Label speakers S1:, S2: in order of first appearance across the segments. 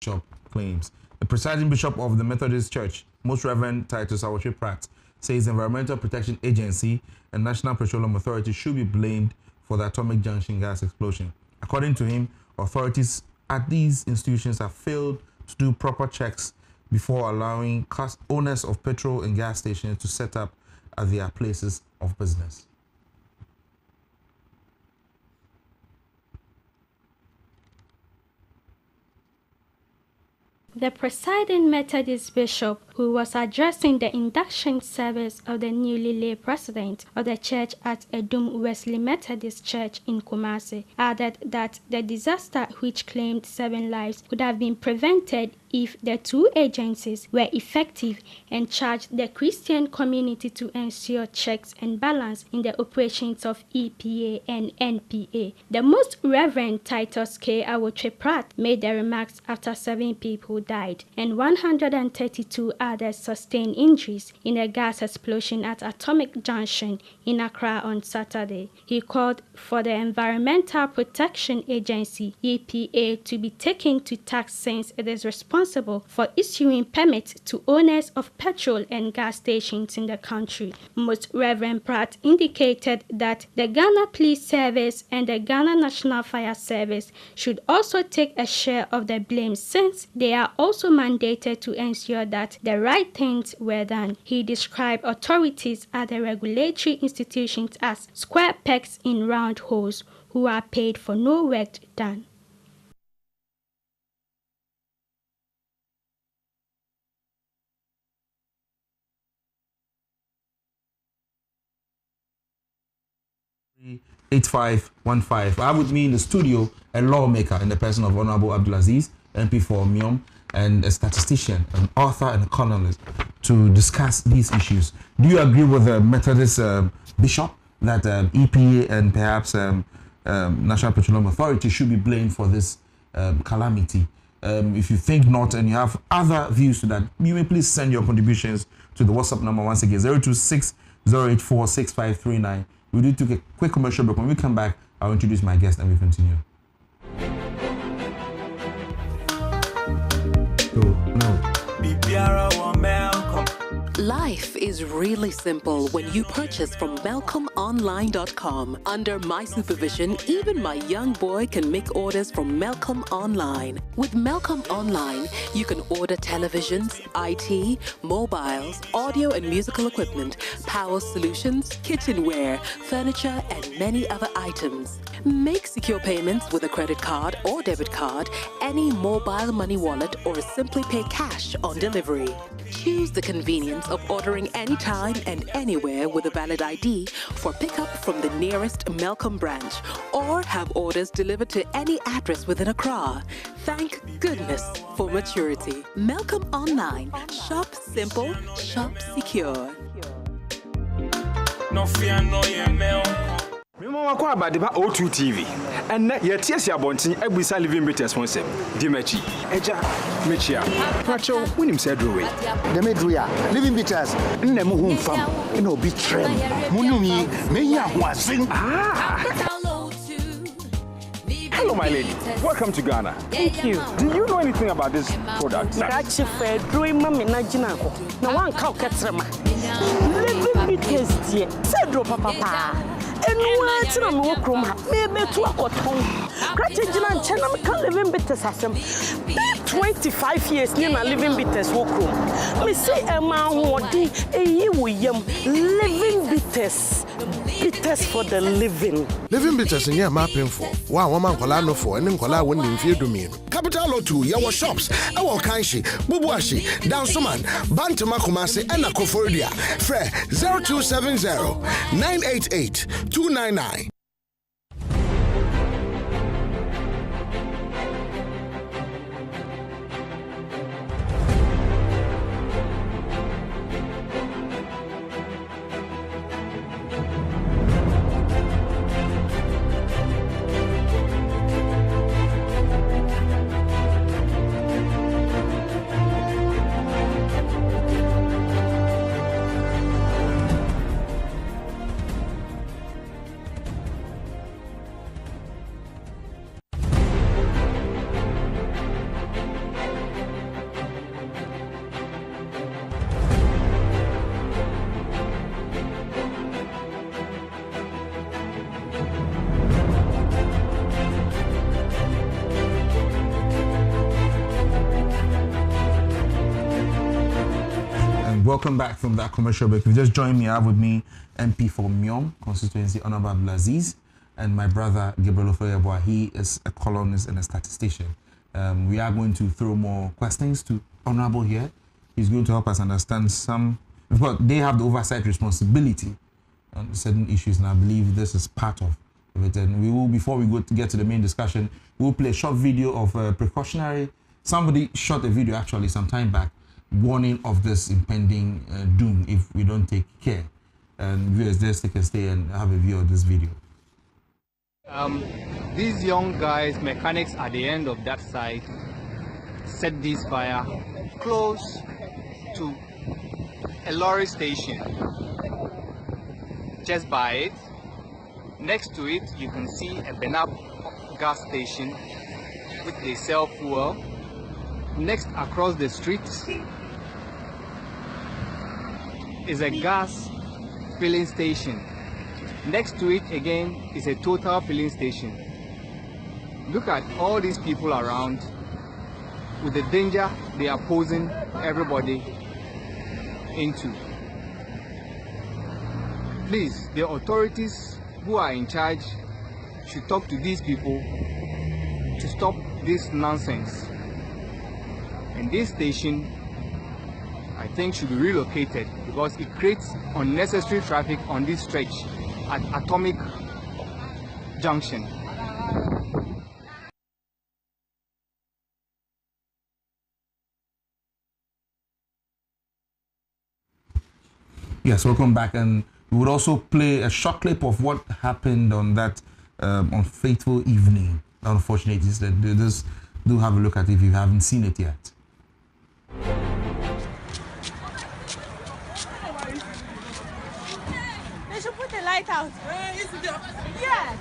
S1: bishop claims. The presiding bishop of the Methodist Church, Most Reverend Titus Awotwe Pratt, says the Environmental Protection Agency and National Petroleum Authority should be blamed for the atomic junction gas explosion. According to him, authorities at these institutions have failed to do proper checks before allowing owners of petrol and gas stations to set up at their places of business.
S2: The presiding Methodist bishop, who was addressing the induction service of the newly laid president of the church at Edum Wesley Methodist Church in Kumasi, added that the disaster, which claimed 7 lives, could have been prevented if the 2 agencies were effective, and charged the Christian community to ensure checks and balance in the operations of EPA and NPA. The Most Reverend Titus K. Awotwe Pratt made the remarks after 7 people died and 132 others sustained injuries in a gas explosion at Atomic Junction in Accra on Saturday. He called for the Environmental Protection Agency, EPA, to be taken to task since it is responsible for issuing permits to owners of petrol and gas stations in the country. Most Reverend Pratt indicated that the Ghana Police Service and the Ghana National Fire Service should also take a share of the blame, since they are also mandated to ensure that the right things were done. He described authorities at the regulatory institutions as square pegs in round holes who are paid for no work done.
S1: #8515. I have with me in the studio a lawmaker in the person of Honorable Abdulaziz, MP for Miom, and a statistician, an author, and a columnist to discuss these issues. Do you agree with the Methodist bishop that EPA and perhaps National Petroleum Authority should be blamed for this calamity? If you think not and you have other views to that, you may please send your contributions to the WhatsApp number once again, 026 084 6539. We do take a quick commercial break. When we come back, I'll introduce my guest and we continue.
S3: Life is really simple when you purchase from MelcomOnline.com. Under my supervision, even my young boy can make orders from Melcom Online. With Melcom Online, you can order televisions, IT, mobiles, audio and musical equipment, power solutions, kitchenware, furniture, and many other items. Make secure payments with a credit card or debit card, any mobile money wallet, or simply pay cash on delivery. Choose the convenience of ordering anytime and anywhere with a valid ID for pickup from the nearest Melcom branch, or have orders delivered to any address within Accra. Thank goodness for maturity. Melcom Online. Shop simple, shop secure.
S4: No fear, no Remember what about the O2 TV? And yet, yes, you're born to every living British concept. Dimechi, Eja, Michia, Pacho, William said,
S5: the Medria, living bitters, Nemo home farm, and no betray. Munumi, Maya was sing.
S4: Hello, my lady. Welcome to Ghana.
S6: Thank you.
S4: Do you know anything about this product?
S6: That's a fair dream, Mamma Najinako. No one cow catrama. Living bitters, dear. Said Papa. And what's on walk room? Maybe 2 o'clock. Gratitude and Channel can live in bitters. 25 years near living bitters walk room. Me say a man who did a year living bitters. Bitters for the living.
S7: Living bitters in your mapping for. Wow, woman colano for and then cola when in fear domain. Capital O2, your shops, our Kanshi, Bubuashi, Dansuman, Bantama Kumasi, and Akofodia. Fre 0270 988 299.
S1: welcome back from that commercial break. If you just joined me, I have with me MP for Myom constituency, Honorable Abdulaziz, and my brother Gabriel Ofoyeboah. He is a columnist and a statistician. We are going to throw more questions to Honorable here. He's going to help us understand some, because they have the oversight responsibility on certain issues, and I believe this is part of it. And we will, before we get to the main discussion, we will play a short video of precautionary. Somebody shot a video actually some time back, warning of this impending doom if we don't take care. And viewers, just take a stay and have a view of this video.
S8: These young guys, mechanics at the end of that site, set this fire close to a lorry station. Just by it, next to it, you can see a Benap gas station with a sell fuel. Next, across the street is a gas filling station. Next to it again is a total filling station. Look at all these people around with the danger they are posing everybody into. Please, the authorities who are in charge should talk to these people to stop this nonsense. And this station, I think, should be relocated because it creates unnecessary traffic on this stretch at Atomic Junction.
S1: Yes, welcome back, and we would also play a short clip of what happened on that unfaithful evening. Unfortunately, is that just do have a look at it if you haven't seen it yet.
S9: They should put the light out. Yeah.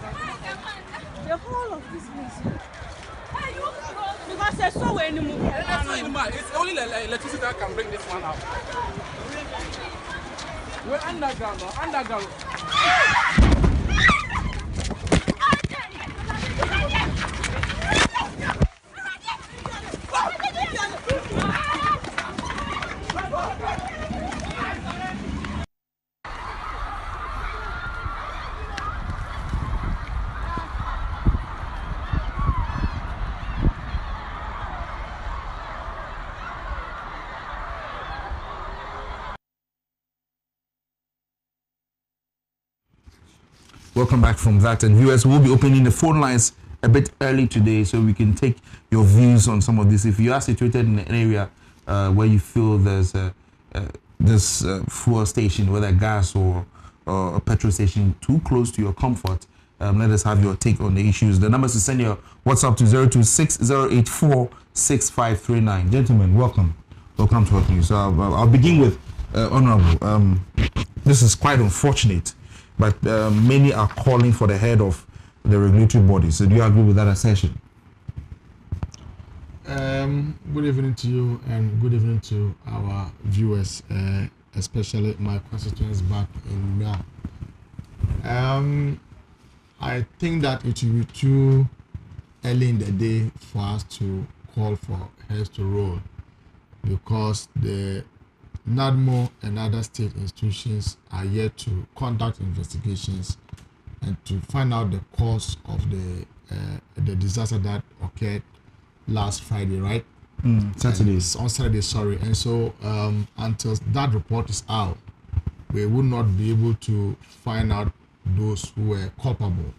S9: The whole of this place. Because there's no way anymore.
S10: It's only electricity that can bring this one out. We're underground, underground.
S1: Welcome back from that, and viewers, we'll be opening the phone lines a bit early today so we can take your views on some of this. If you are situated in an area where you feel there's this fuel station, whether gas or a petrol station, too close to your comfort, let us have your take on the issues. The numbers to send your WhatsApp to 026-084-6539. Gentlemen, welcome to Hot News. So I'll begin with Honorable. This is quite unfortunate, but many are calling for the head of the regulatory body. So do you agree with that assertion?
S11: Good evening to you and good evening to our viewers, especially my constituents back in Mia. I think that it will be too early in the day for us to call for heads to roll, because the NADMO and other state institutions are yet to conduct investigations and to find out the cause of the disaster that occurred last Friday, right?
S1: Saturday.
S11: On Saturday, sorry. And so until that report is out, we will not be able to find out those who were culpable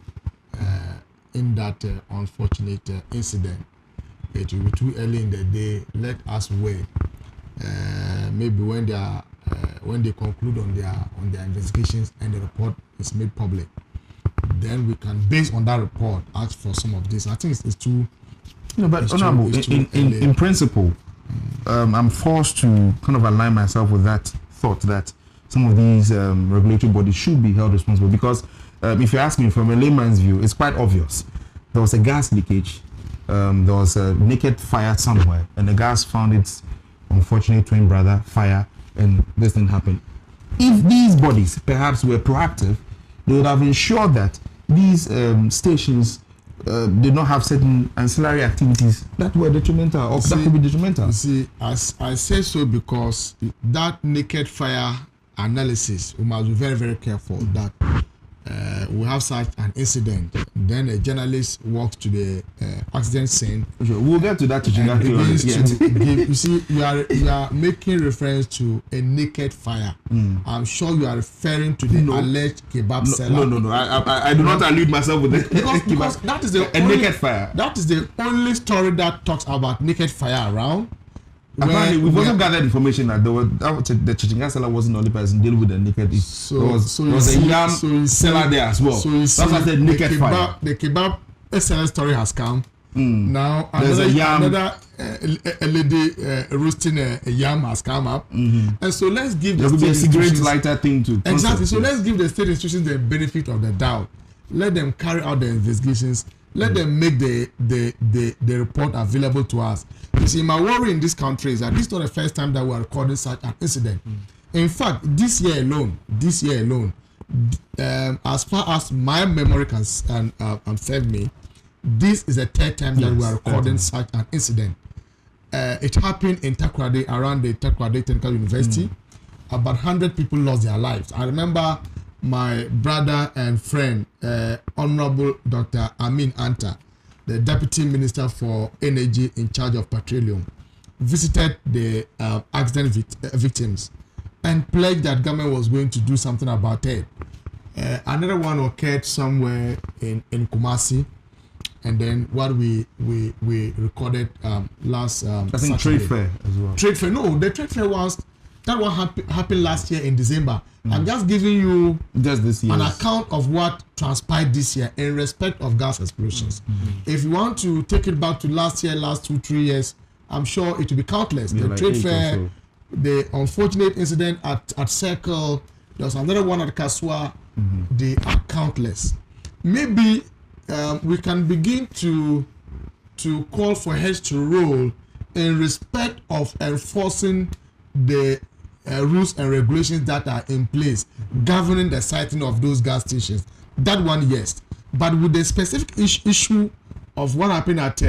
S11: in that unfortunate incident. It will be too early in the day. Let us wait. Maybe when they conclude on their investigations and the report is made public, then we can, based on that report, ask for some of this. I think it's too.
S1: But Honorable, in principle, I'm forced to kind of align myself with that thought that some of these regulatory bodies should be held responsible, because if you ask me from a layman's view, it's quite obvious. There was a gas leakage, there was a naked fire somewhere, and the gas found its unfortunate twin brother, fire, and this thing happened. If these bodies perhaps were proactive, they would have ensured that these stations did not have certain ancillary activities that were detrimental or that could be detrimental.
S11: You see, as I say so because that naked fire analysis, we must be very, very careful that we have such an incident. Then a journalist walks to the accident scene.
S1: Sure. We'll get to that.
S11: You see, you are making reference to a naked fire. I'm sure you are referring to the alleged kebab seller.
S1: No. I do not allude myself with that.
S11: Because that is the
S1: naked fire.
S11: That is the only story that talks about naked fire around.
S1: Apparently, we've also gathered information that the Chichinga seller wasn't the only person dealing with the naked. There was a yam seller there as well.
S11: So you see,
S1: that's why I said naked fire.
S11: The kebab seller story has come. Now
S1: there's
S11: another lady roasting a yam has come up. And so let's give
S1: there will be a cigarette lighter thing too.
S11: Exactly. So let's give the state institutions the benefit of the doubt. Let them carry out the investigations. Let them make the report available to us. You see, my worry in this country is that this is not the first time that we are recording such an incident. In fact, this year alone, as far as my memory can serve me, this is the third time that we are recording such an incident. It happened in Takoradi, around the Takoradi Technical University. About 100 people lost their lives. I remember my brother and friend, Honorable Dr. Amin Anta, the Deputy Minister for Energy in charge of petroleum, visited the accident victims and pledged that government was going to do something about it. Another one occurred somewhere in Kumasi, and then what we recorded last
S1: I think Saturday. Trade fair as well.
S11: Trade fair, no, the trade fair that one happened last year in December. I'm just giving you
S1: just this year
S11: an account of what transpired this year in respect of gas explosions. If you want to take it back to last 2-3 years, I'm sure it will be countless. The like trade fair, the unfortunate incident at Circle, there was another one at Kaswa. They are countless. Maybe we can begin to call for heads to roll in respect of enforcing the rules and regulations that are in place governing the siting of those gas stations. That one, yes. But with the specific issue of what happened at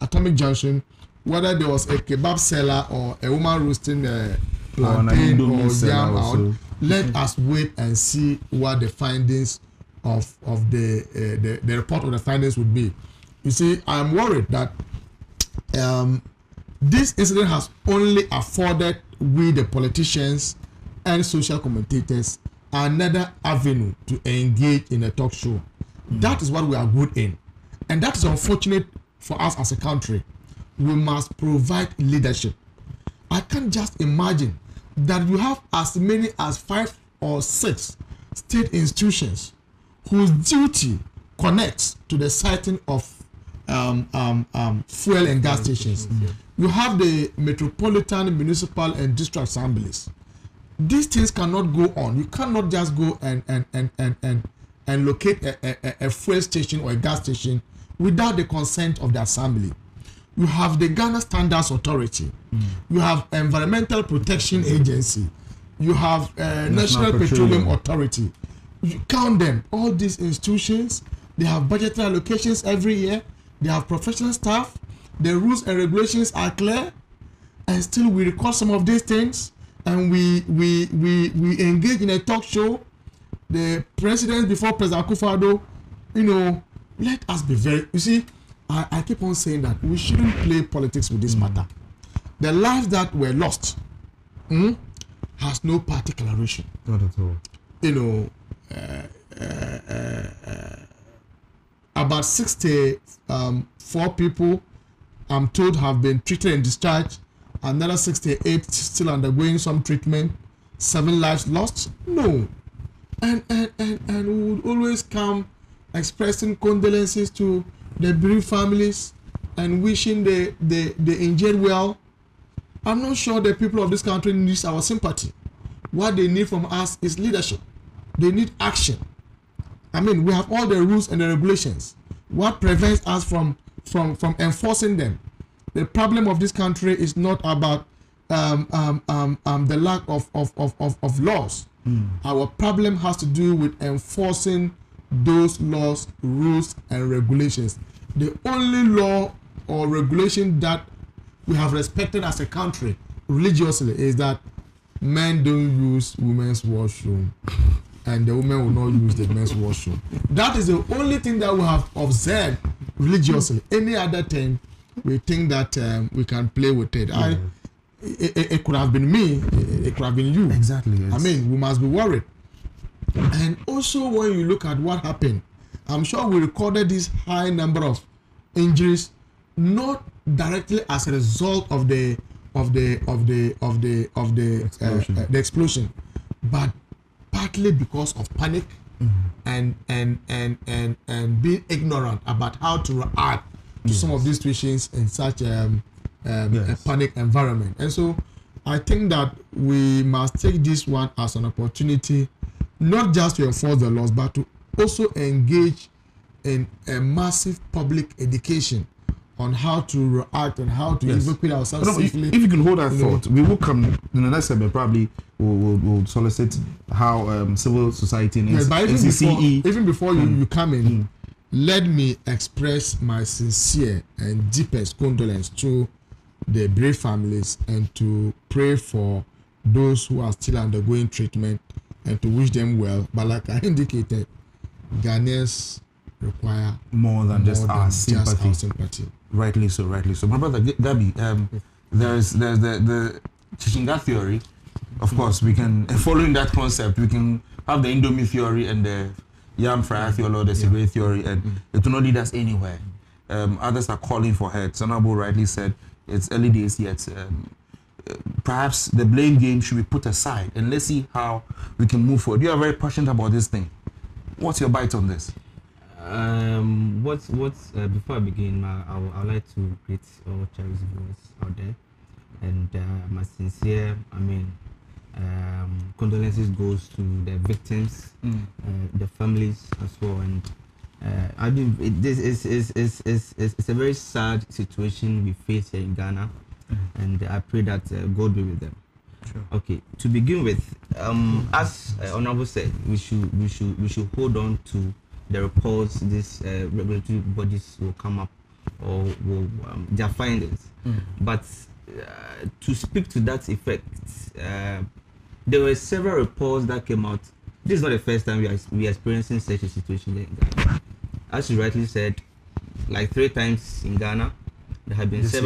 S11: Atomic Junction, whether there was a kebab seller or a woman roasting plantain or yam out, let us wait and see what the findings of the report of the findings would be. You see, I'm worried that this incident has only afforded we, the politicians and social commentators, another avenue to engage in a talk show. That is what we are good in. And that is unfortunate for us as a country. We must provide leadership. I can't just imagine that you have as many as 5 or 6 state institutions whose duty connects to the siting of fuel and gas stations. You have the metropolitan, municipal, and district assemblies. These things cannot go on. You cannot just go and locate a fuel station or a gas station without the consent of the assembly. You have the Ghana Standards Authority. You have Environmental Protection Agency. You have National Petroleum Authority. You count them. All these institutions, they have budgetary allocations every year. They have professional staff. The rules and regulations are clear, and still we record some of these things, and we engage in a talk show. The president before President Akufo-Addo, let us be very. You see, I keep on saying that we shouldn't play politics with this matter. The lives that were lost has no party coloration.
S1: Not at all.
S11: About 64 people, I'm told, have been treated and discharged. Another 68 still undergoing some treatment. 7 lives lost? No. And we would always come expressing condolences to the bereaved families and wishing the injured well. I'm not sure the people of this country need our sympathy. What they need from us is leadership. They need action. I mean, we have all the rules and the regulations. What prevents us from enforcing them? The problem of this country is not about the lack of laws. Our problem has to do with enforcing those laws, rules, and regulations. The only law or regulation that we have respected as a country religiously is that men don't use women's washroom and the women will not use the men's washroom. That is the only thing that we have observed religiously. Any other thing, we think that we can play with it. Yeah. It could have been me, it could have been you.
S1: Exactly. Yes.
S11: I mean, we must be worried. And also, when you look at what happened, I'm sure we recorded this high number of injuries, not directly as a result of the explosion, but partly because of panic and being ignorant about how to react to some of these situations in such a panic environment. And so I think that we must take this one as an opportunity, not just to enforce the laws, but to also engage in a massive public education on how to react and how to evacuate ourselves safely.
S1: If you can hold that thought, we will come in the next segment. Probably we'll solicit how civil society and NCCE.
S11: Even before you come in, let me express my sincere and deepest condolence to the brave families and to pray for those who are still undergoing treatment and to wish them well. But like I indicated, Ghanaians require
S1: more than just our sympathy. Rightly so. My brother Gabby, there's the Chichinga theory. Of course, we can, following that concept, we can have the Indomie theory and the Yam Fryer theory or the cigarette theory, and it will not lead us anywhere. Others are calling for heads. Honorable rightly said it's early days yet. Perhaps the blame game should be put aside and let's see how we can move forward. You are very passionate about this thing. What's your bite on this?
S12: Before I begin, I would like to greet all Cherry's viewers out there, and my sincere, condolences goes to the victims, the families as well, and this is a very sad situation we face here in Ghana, and I pray that God be with them. Sure. Okay, to begin with, as Honorable said, we should hold on to the reports these regulatory bodies will come up or will their findings. But to speak to that effect, there were several reports that came out. This is not the first time we are experiencing such a situation here in Ghana. As you rightly said, like 3 times in Ghana, there have been this year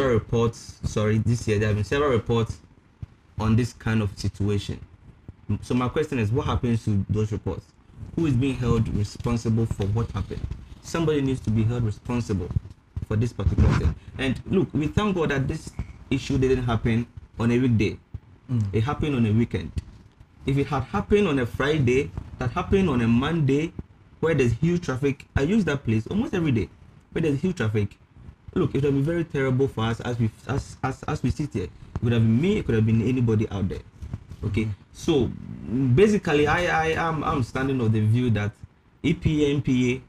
S12: there have been several reports on this kind of situation. So my question is, what happens to those reports? Who is being held responsible for what happened? Somebody needs to be held responsible for this particular thing. And look, we thank God that this issue didn't happen on a weekday. It happened on a weekend. If it had happened on a Friday, that happened on a Monday, where there's huge traffic, I use that place almost every day, where there's huge traffic. Look, it would be very terrible for us as we sit here. It would have been me, it could have been anybody out there. Okay, so basically I'm standing on the view that EPA, NPA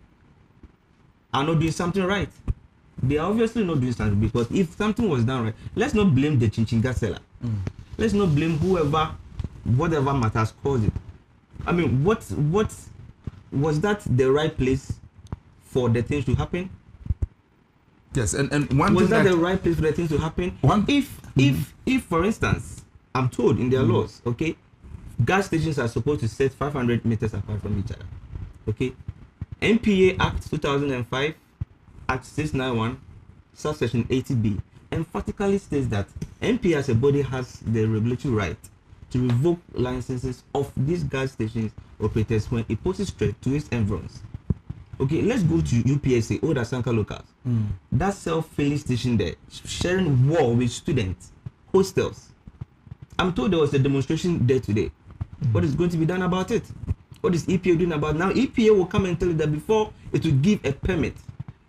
S12: are not doing something right. They are obviously not doing something, because if something was done right, let's not blame the Chinchinga seller. Let's not blame whatever matters caused it. I mean, what was that the right place for the things to happen?
S1: Yes, and one
S12: was
S1: thing
S12: that the right place for the things to happen? If for instance, I'm told in their laws, okay, gas stations are supposed to set 500 meters apart from each other. Okay, NPA Act 2005, Act 691, subsection 80B, emphatically states that NPA as a body has the regulatory right to revoke licenses of these gas stations operators when it poses threat to its environs. Okay, let's go to UPSA, Old Asanka Locals. That self-filling station there, sharing wall with students, hostels. I'm told there was a demonstration there today. What is going to be done about it? What is EPA doing about it? Now EPA will come and tell you that before it will give a permit,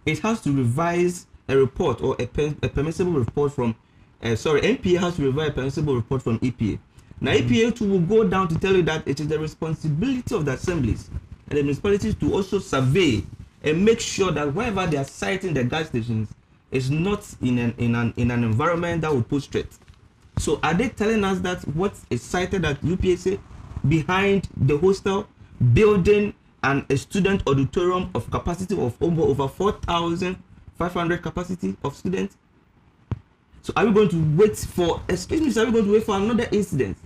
S12: it has to revise a report or a permissible report from, NPA has to revise a permissible report from EPA. Now EPA too will go down to tell you that it is the responsibility of the assemblies and the municipalities to also survey and make sure that wherever they are siting the gas stations is not in an environment that will pose threat. So are they telling us that what is cited at UPSA behind the hostel building and a student auditorium of capacity of over 4,500 capacity of students. So are we going to wait for, excuse me, are we going to wait for another incident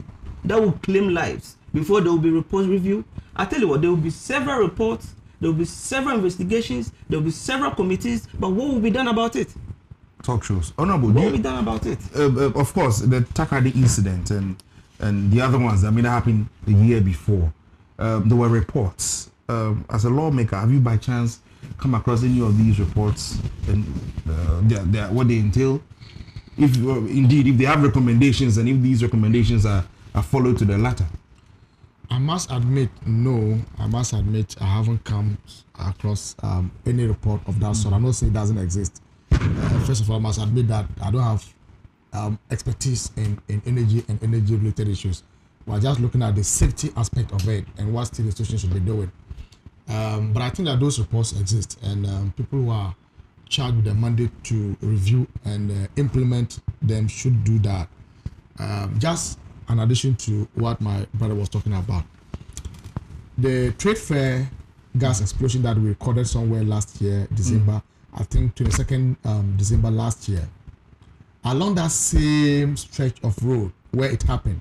S12: that will claim lives before there will be report review? I tell you what, there will be several reports, there will be several investigations, there will be several committees, but what will be done about it?
S1: Talk shows. Honorable,
S12: what will be done about it?
S1: Of course, the Takoradi incident and the other ones, I mean, that happened a year before. There were reports. As a lawmaker, have you by chance come across any of these reports and what they entail? If indeed, if they have recommendations and if these recommendations are followed to the latter?
S11: I must admit, no. I must admit, I haven't come across any report of that sort. I'm not saying it doesn't exist. First of all, I must admit that I don't have expertise in energy and energy-related issues. We're just looking at the safety aspect of it and what state institutions should be doing. But I think that those reports exist, and people who are charged with the mandate to review and implement them should do that. Just an addition to what my brother was talking about. The trade fair gas explosion that we recorded somewhere last year, December, I think 22nd December last year, along that same stretch of road where it happened,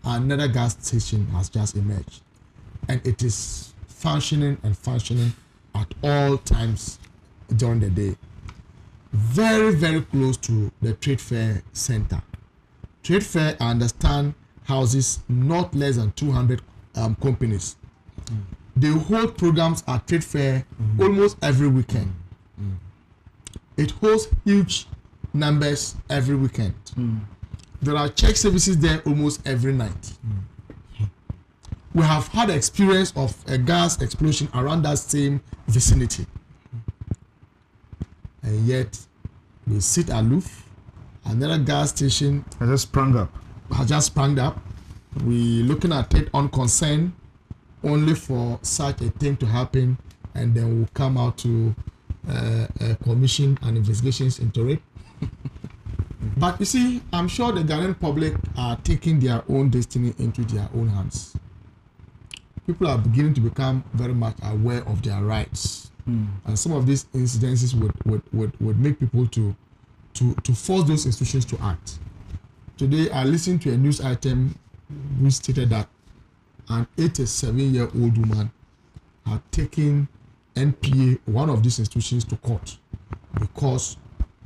S11: another gas station has just emerged, and it is functioning at all times during the day. Very, very close to the trade fair center. Trade fair, I understand, houses not less than 200 companies. They hold programs at trade fair almost every weekend. It holds huge numbers every weekend. There are church services there almost every night. We have had the experience of a gas explosion around that same vicinity. And yet, we sit aloof. Another gas station
S1: has just sprung up. We looking at it unconcerned, only for such a thing to happen, and then we'll come out to commission and investigations into it. But you see, I'm sure the Ghanaian public are taking their own destiny into their own hands. People are beginning to become very much aware of their rights, and some of these incidences would make people to force those institutions to act. Today, I listened to a news item which stated that an 87-year-old woman had taken NPA, one of these institutions, to court because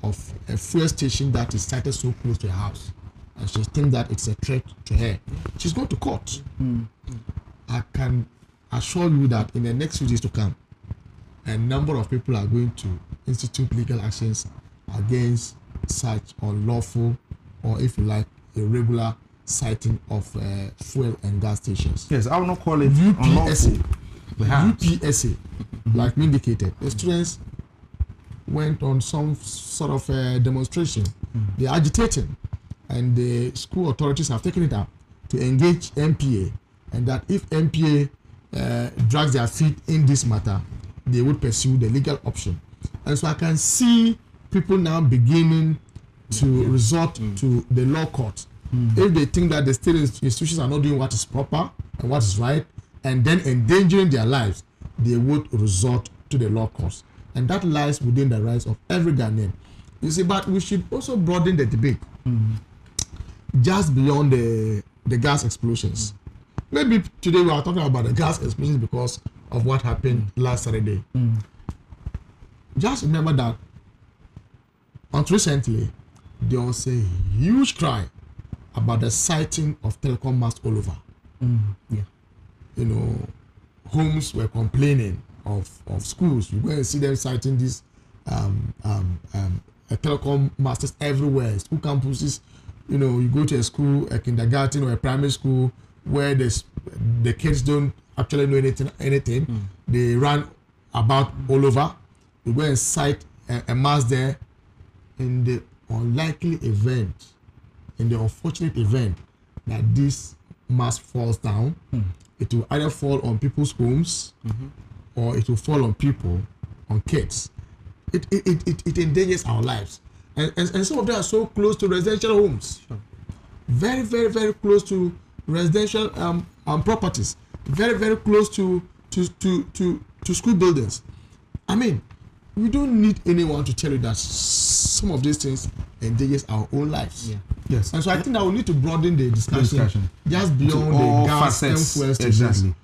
S1: of a fuel station that is sited so close to her house, and she thinks that it's a threat to her. She's going to court. I can assure you that in the next few days to come, a number of people are going to institute legal actions against such unlawful, or if you like, irregular siting of fuel and gas stations.
S12: Yes, I will not call it
S1: UPSA.
S12: UPSA,
S1: like we indicated. The students went on some sort of demonstration. They are agitating, and the school authorities have taken it up to engage MPA, and that if MPA drags their feet in this matter, they would pursue the legal option. And so I can see people now beginning to resort to the law court if they think that the state institutions are not doing what is proper and what is right, and then endangering their lives, they would resort to the law courts. And that lies within the rights of every Ghanaian. You see, but we should also broaden the debate just beyond the gas explosions. Maybe today we are talking about the gas explosions because of what happened last Saturday. Just remember that until recently, there was a huge cry about the sighting of telecom masts all over. You know, homes were complaining of schools. You go and see them sighting these telecom masts everywhere. School campuses, you know, you go to a school, a kindergarten or a primary school where the kids don't actually know anything. They run about all over. You go and sight a mast there. In the unlikely event, in the unfortunate event that this mast falls down, it will either fall on people's homes or it will fall on people, on kids. It endangers our lives. And some of them are so close to residential homes. Very, very, very close to residential properties. Very, very close to
S11: to school buildings. I mean, we don't need anyone to tell you that some of these things endangers our own lives.
S1: Yeah. Yes.
S11: And so I think that we need to broaden the discussion. Just beyond the gas and fuel stations.
S1: Exactly.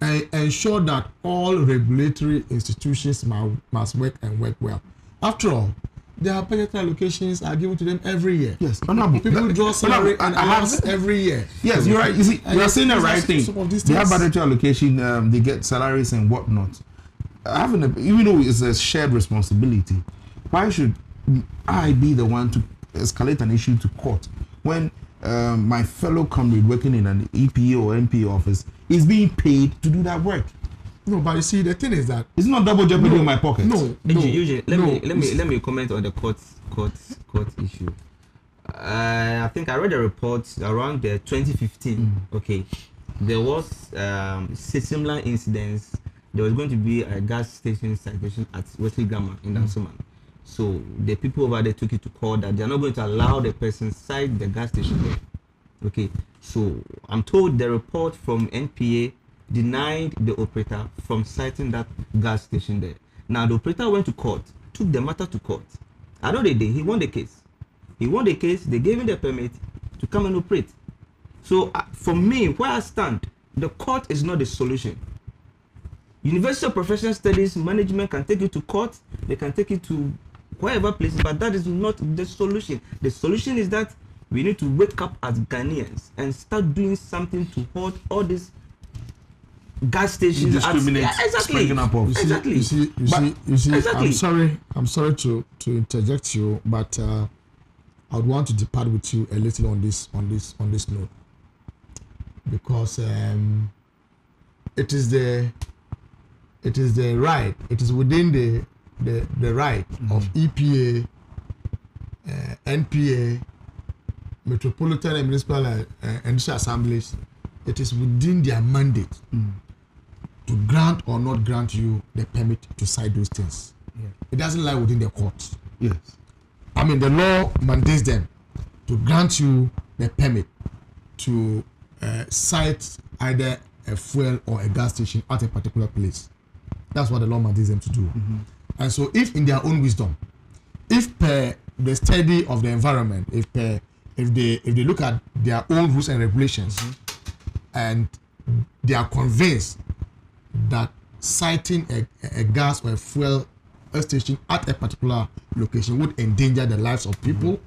S11: And ensure that all regulatory institutions must work and work well. After all, their budgetary allocations are given to them every year.
S1: Yes, honorable.
S11: People draw salary and allowance every year.
S1: Yes, you're right. You see, you are saying the right thing. They have budgetary allocation. They get salaries and whatnot. Even though it's a shared responsibility, why should I be the one to escalate an issue to court when my fellow comrade working in an EPA or NPA office is being paid to do that work?
S11: No, but you see, the thing is that
S1: it's not double jeopardy in my pocket.
S12: Let me comment on the court issue. I think I read a report around 2015. Okay, there was similar incidents. There was going to be a gas station citation at Wesley Grammar in Dansoman. So the people over there took it to court that they are not going to allow the person cite the gas station there. Okay, so I'm told the report from NPA denied the operator from citing that gas station there. Now the operator went to court, took the matter to court. I know they did. He won the case. They gave him the permit to come and operate. So for me, where I stand, the court is not the solution. University of Professional Studies management can take you to court. They can take you to wherever places, but that is not the solution. The solution is that we need to wake up as Ghanaians and start doing something to halt all these gas stations.
S11: Exactly. You see.
S12: Exactly.
S11: I'm sorry to interject you, but I would want to depart with you a little on this note, because it is within the right of EPA, NPA, Metropolitan and Municipal and Industrial Assemblies. It is within their mandate to grant or not grant you the permit to cite those things.
S1: Yeah.
S11: It doesn't lie within the courts.
S1: Yes.
S11: I mean, the law mandates them to grant you the permit to cite either a fuel or a gas station at a particular place. That's what the law mandates them to do. And so if in their own wisdom, if per the study of the environment, if they look at their own rules and regulations, and they are convinced that citing a gas or a fuel station at a particular location would endanger the lives of people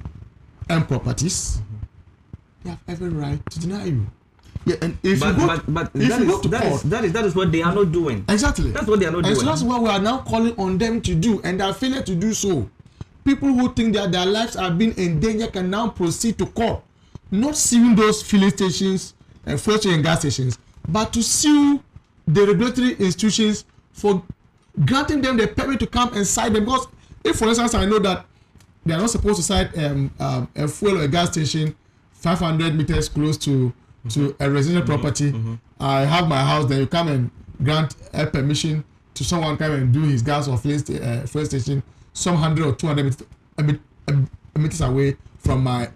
S11: and properties, they have every right to deny you. Yeah, and if
S12: that is what they are not doing.
S11: Exactly.
S12: That's what they are not doing.
S11: And so that's what we are now calling on them to do, and they are failing to do so. People who think that their lives are being endangered can now proceed to court, not suing those filling stations and fuel and gas stations, but to sue the regulatory institutions for granting them the permit to come and cite them. Because if, for instance, I know that they are not supposed to cite a fuel or a gas station 500 meters close to a residential property, I have my house, then you come and grant a permission to someone come and do his gas or fuel station some 100 or 200 meters away from my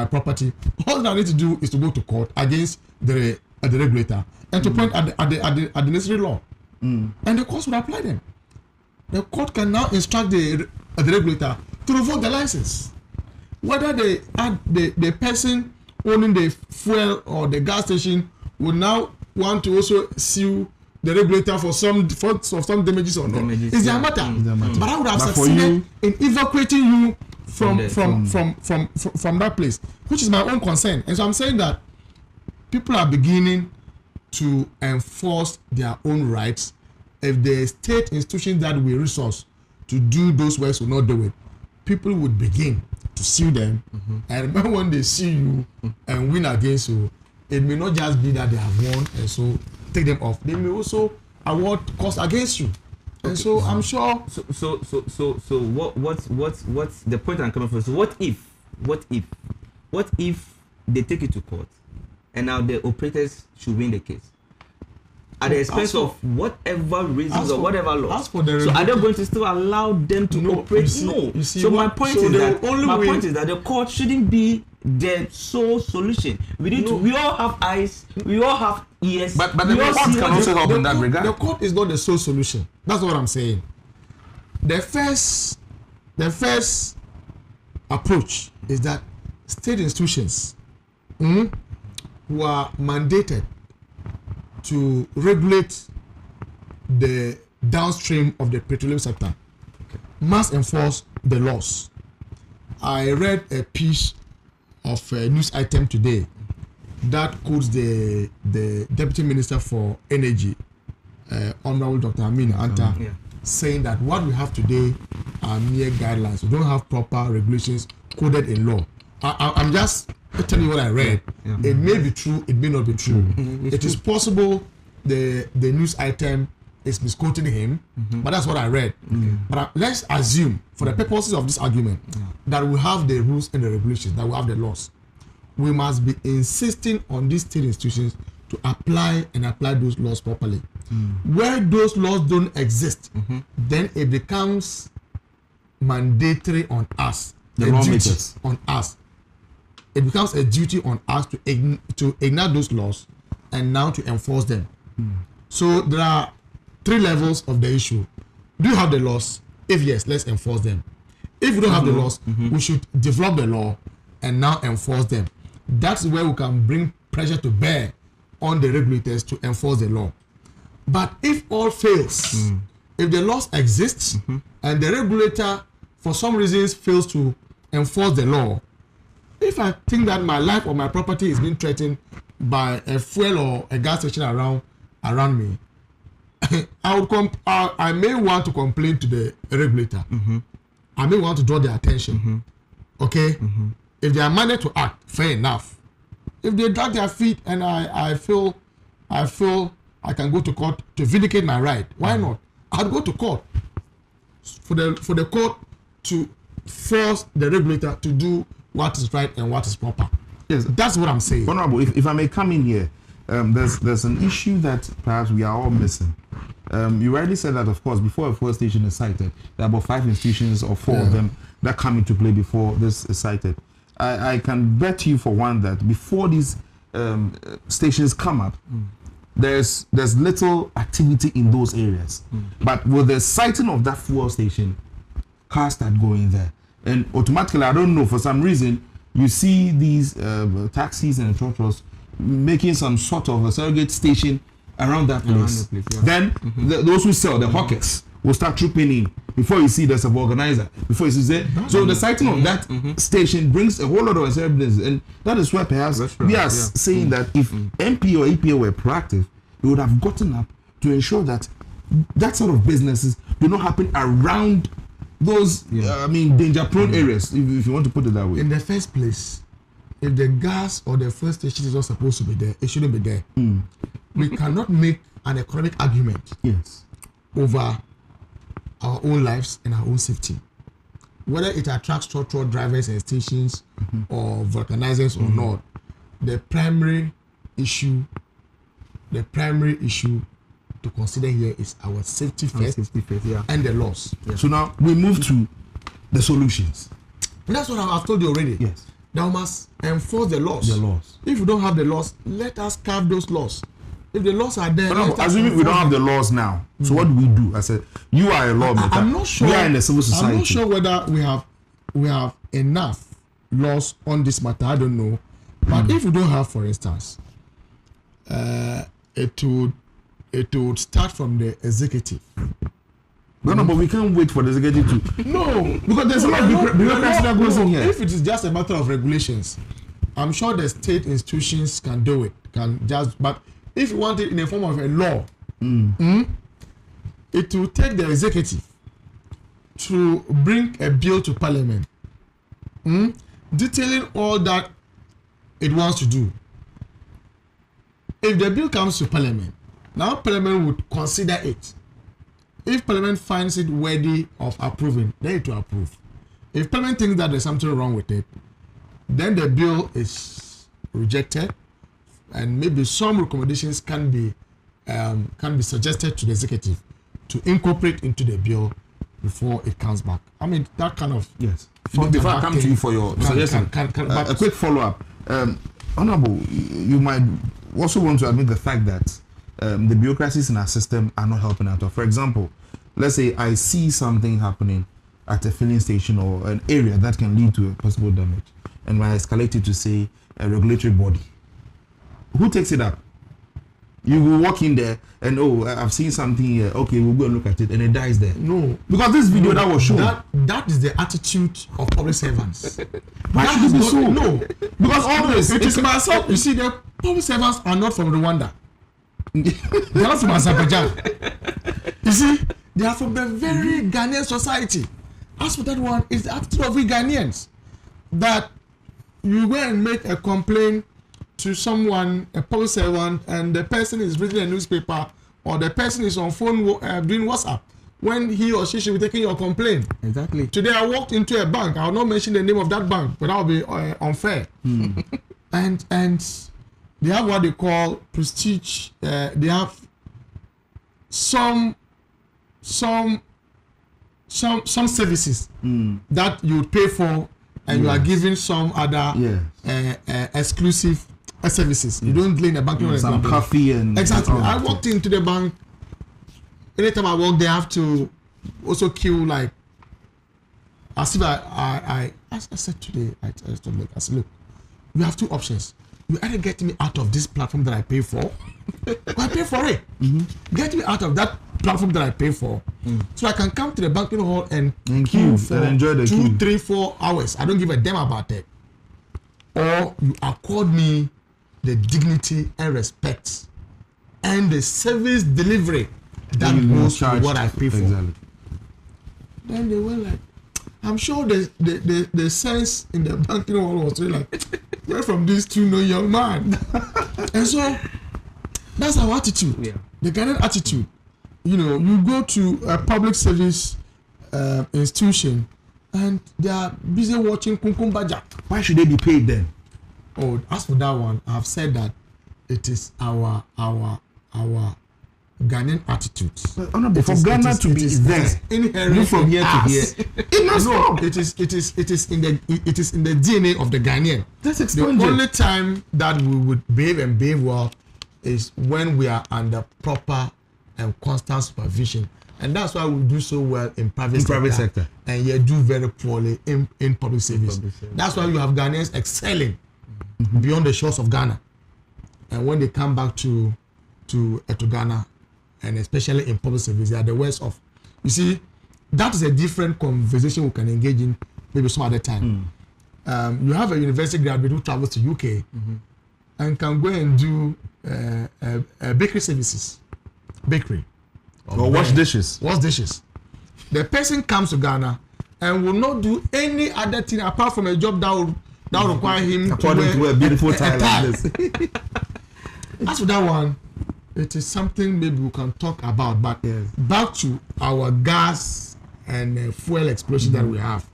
S11: property. All that I need to do is to go to court against the regulator and to point at the necessary law, and the courts will apply them. The court can now instruct the regulator to revoke the license, whether the person owning the fuel or the gas station will now want to also sue the regulator for some damages or not. It's their matter. But I would have succeeded in evacuating you from that place, which is my own concern. And so I'm saying that people are beginning to enforce their own rights. If the state institutions that we resource to do those works will not do it, people would begin to sue them. And remember, when they sue you and win against you, it may not just be that they have won and so take them off. They may also award costs against you. And so I'm sure.
S12: So what's the point I'm coming from? So what if they take it to court and now the operators should win the case? at the expense of whatever reasons or whatever laws. So are they going to still allow them to operate? No. So my point is that the court shouldn't be the sole solution. We all have eyes, we all have ears.
S1: But the court can also help in that regard.
S11: The court is not the sole solution. That's what I'm saying. The first approach is that state institutions who are mandated to regulate the downstream of the petroleum sector must enforce the laws. I read a piece of a news item today that quotes the Deputy Minister for Energy, Honorable Dr. Amina Anta, saying that what we have today are mere guidelines. We don't have proper regulations coded in law. I'm just telling you what I read. It may be true, it may not be true. It is possible the news item is misquoting him, but that's what I read. But let's assume, for the purposes of this argument, that we have the rules and the regulations, that we have the laws. We must be insisting on these state institutions to apply those laws properly. Where those laws don't exist, then it becomes mandatory on us,
S1: the lawmakers,
S11: on us. It becomes a duty on us to enact those laws and now to enforce them. So there are 3 levels of the issue. Do you have the laws? If yes, let's enforce them. If we don't have the laws, we should develop the law and now enforce them. That's where we can bring pressure to bear on the regulators to enforce the law. But if all fails, if the laws exist and the regulator for some reasons fails to enforce the law, if I think that my life or my property is being threatened by a fuel or a gas station around me, I may want to complain to the regulator. I may want to draw their attention. Okay? If they are managed to act, fair enough. If they drag their feet and I feel I can go to court to vindicate my right, why not? I'll go to court for the court to force the regulator to do what is right and what is proper.
S1: Yes,
S11: that's what I'm saying.
S1: Honorable, if I may come in here, there's an issue that perhaps we are all missing. You rightly said that, of course, before a fuel station is sited, there are about 5 institutions or 4 of them that come into play before this is sited. I can bet you for one that before these stations come up, there's little activity in those areas. But with the sighting of that fuel station, cars start going there. And automatically, I don't know, for some reason, you see these taxis and trotros making some sort of a surrogate station around that place. Then those who sell, the hawkers, will start trooping in. Before you see there's a organizer, before you see so the sighting of that station brings a whole lot of uncertainties, and that is why perhaps we are saying that if MP or EPA were proactive, we would have gotten up to ensure that that sort of businesses do not happen around those danger-prone areas, if you want to put it that way.
S11: In the first place, if the gas or the fuel station is not supposed to be there, it shouldn't be there. We cannot make an economic argument over our own lives and our own safety. Whether it attracts truck drivers and stations or vulcanizers or not, the primary issue to consider here is our safety first, and the laws.
S1: So now we move to the solutions.
S11: And that's what I've told you already. Now we must enforce the laws. If we don't have the laws, let us carve those laws. If the laws are there,
S1: assuming we don't have the laws now, so what do we do? I said, you are a lawmaker.
S11: I'm not sure.
S1: We are in the civil society.
S11: I'm not sure whether we have enough laws on this matter. I don't know. But if we don't have, for instance, it would start from the executive.
S1: No, but we can't wait for the executive to.
S11: No,
S1: because there's a lot of bureaucracy that goes in here.
S11: If it is just a matter of regulations, I'm sure the state institutions can do it. But if you want it in the form of a law, it will take the executive to bring a bill to parliament, detailing all that it wants to do. If the bill comes to parliament, now parliament would consider it. If parliament finds it worthy of approving, then it will approve. If parliament thinks that there's something wrong with it, then the bill is rejected, and maybe some recommendations can be can be suggested to the executive to incorporate into the bill before it comes back. I mean, that kind of
S1: Before I come to you for your suggestion, a quick follow-up. Honorable, you might also want to admit the fact that the bureaucracies in our system are not helping at all. For example, let's say I see something happening at a filling station or an area that can lead to a possible damage, and I escalate it to, say, a regulatory body. Who takes it up? You will walk in there and, I've seen something here. Okay, we'll go and look at it, and it dies there.
S11: No,
S1: because this video that was shown.
S11: That is the attitude of public servants.
S1: Why should it be so?
S11: No, because always it is myself. You see, the public servants are not from Rwanda. They are not from Azerbaijan. You see, they are from the very Ghanaian society. As for that one, it's the attitude of we Ghanaians that you go and make a complaint to someone, a public servant, and the person is reading a newspaper or the person is on phone doing WhatsApp when he or she should be taking your complaint.
S1: Exactly.
S11: Today I walked into a bank. I will not mention the name of that bank, but that will be unfair. And they have what they call prestige. They have some services that you pay for, and you are given some other exclusive services. You don't lay in a bank.
S1: Some coffee and
S11: exactly. I walked into the bank. Anytime I walk, they have to also queue like as if I said today. I told them, I said, look, you have two options. You either get me out of this platform that I pay for, or I pay for it. Get me out of that platform that I pay for, so I can come to the banking hall and queue for
S1: and enjoy the
S11: 2, 3, 4 hours. I don't give a damn about it. Or you accord me the dignity and respect and the service delivery that goes to what I pay for.
S1: Exactly.
S11: Then they were like, I'm sure the sense in the banking hall was really like, where from these two no young man? And so that's our attitude.
S12: Yeah.
S11: The Ghanaian attitude. You know, you go to a public service institution and they are busy watching Kunkum Baja.
S1: Why should they be paid then?
S11: Oh, as for that one, I've said that it is our Ghanaian attitude.
S1: For Ghana to be there,
S11: inherent
S1: from here to here, it must stop.
S11: It is in the DNA of the Ghanaian.
S1: That's
S11: the only time that we would behave well is when we are under proper and constant supervision, and that's why we do so well in private sector, and yet do very poorly in public service. That's why you have Ghanaians excelling beyond the shores of Ghana, and when they come back to Ghana, and especially in public service, they are the worst off. You see, that is a different conversation we can engage in maybe some other time. You have a university graduate who travels to UK and can go and do bakery services,
S1: or wash dishes.
S11: The person comes to Ghana and will not do any other thing apart from a job that will require him
S1: to wear a beautiful tie like this.
S11: As for that one, it is something maybe we can talk about, but back to our gas and fuel explosion that we have.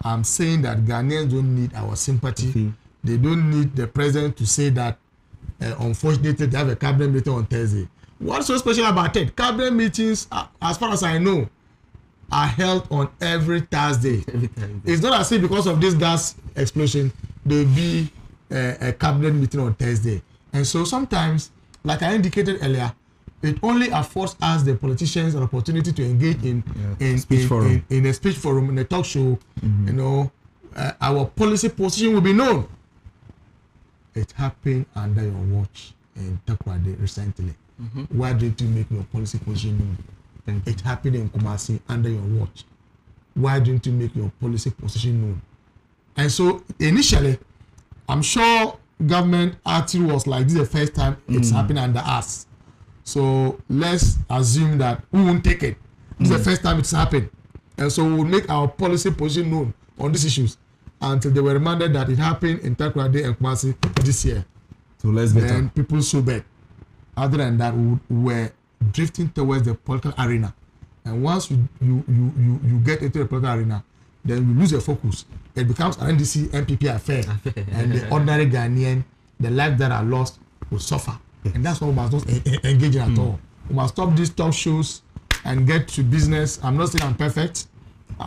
S11: I'm saying that Ghanaians don't need our sympathy. They don't need the president to say that unfortunately they have a cabinet meeting on Thursday. What's so special about it? Cabinet meetings, as far as I know, are held on every Thursday. It's not as if because of this gas explosion there will be a cabinet meeting on Thursday. And so sometimes, like I indicated earlier, it only affords us, the politicians, an opportunity to engage in a speech forum, in a talk show. You know, our policy position will be known. It happened under your watch in Takoradi recently. Why didn't you make your policy position known? It happened in Kumasi under your watch. Why didn't you make your policy position known? And so initially, I'm sure government attitude was like, this is the first time it's happening under us. So let's assume that we won't take it. This is the first time it's happened. And so we'll make our policy position known on these issues until they were reminded that it happened in Takoradi and Kumasi this year.
S1: So let's get
S11: on. People so bad. Other than that, we were drifting towards the political arena. And once you get into the political arena, then you lose your focus. It becomes an NDC, MPP affair. And the ordinary Ghanaian, the life that are lost will suffer. and that's what we must not engage in at all. We must stop these talk shows and get to business. I'm not saying I'm perfect.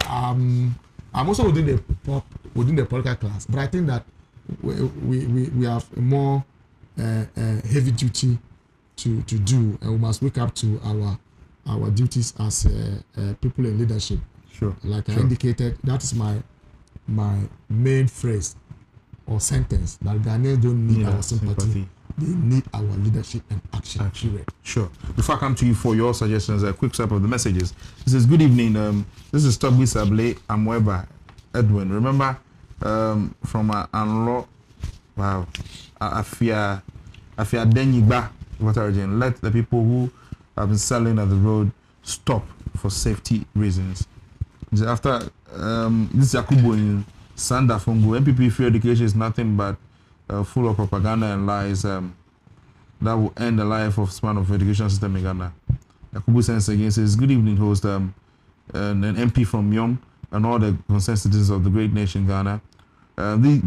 S11: I'm also within the political class, but I think that we have a more heavy duty to do, and we must wake up to our duties as people in leadership.
S1: Sure.
S11: Like I indicated, that is my main phrase or sentence, that Ghanaians don't need our sympathy. They need our leadership and action.
S1: Sure. Before I come to you for your suggestions, a quick step of the messages. This is good evening. This is Toby Sable Amweba Edwin. Remember from Anlo, wow, Afia Denyiba, what origin? Let the people who have been selling at the road stop for safety reasons. After this Yakubu in Sanda Fungo, MPP Free Education is nothing but full of propaganda and lies that will end the life of span of education system in Ghana. Yakubu Sense again says, good evening, host, an MP from Yom and all the concerned citizens of the great nation Ghana. The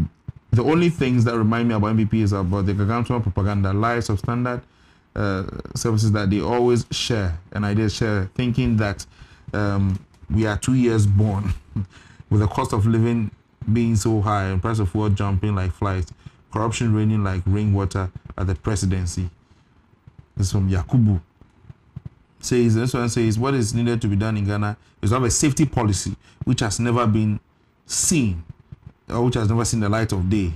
S1: only things that remind me about MPP is about the gargantuan propaganda, lies of standard services that they always share, and ideas share, thinking that we are 2 years born with the cost of living being so high and price of fuel jumping like flies, corruption raining like rainwater at the presidency. This is from Yakubu. This one says, what is needed to be done in Ghana is to have a safety policy which has never been seen, or which has never seen the light of day.